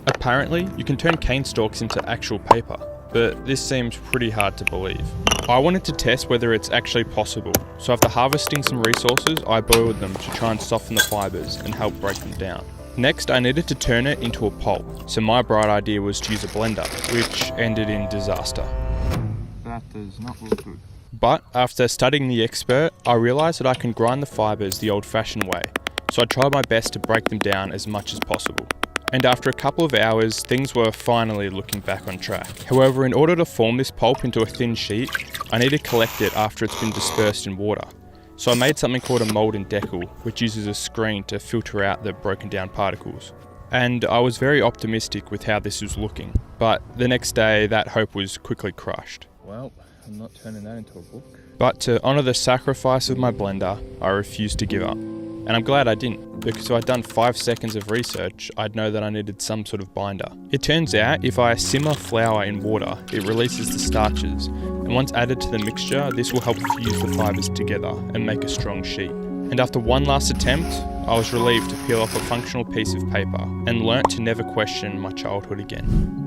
Apparently, you can turn cane stalks into actual paper, but this seems pretty hard to believe. I wanted to test whether it's actually possible, so after harvesting some resources, I boiled them to try and soften the fibres and help break them down. Next, I needed to turn it into a pulp, so my bright idea was to use a blender, which ended in disaster. That does not look good. But after studying the expert, I realised that I can grind the fibres the old-fashioned way, so I tried my best to break them down as much as possible. And after a couple of hours, things were finally looking back on track. However, in order to form this pulp into a thin sheet, I need to collect it after it's been dispersed in water. So I made something called a mould and decal, which uses a screen to filter out the broken down particles. And I was very optimistic with how this was looking, but the next day that hope was quickly crushed. Well, I'm not turning that into a book. But to honour the sacrifice of my blender, I refused to give up. And I'm glad I didn't, because if I'd done 5 seconds of research, I'd know that I needed some sort of binder. It turns out if I simmer flour in water, it releases the starches, and once added to the mixture, this will help fuse the fibres together and make a strong sheet. And after one last attempt, I was relieved to peel off a functional piece of paper and learnt to never question my childhood again.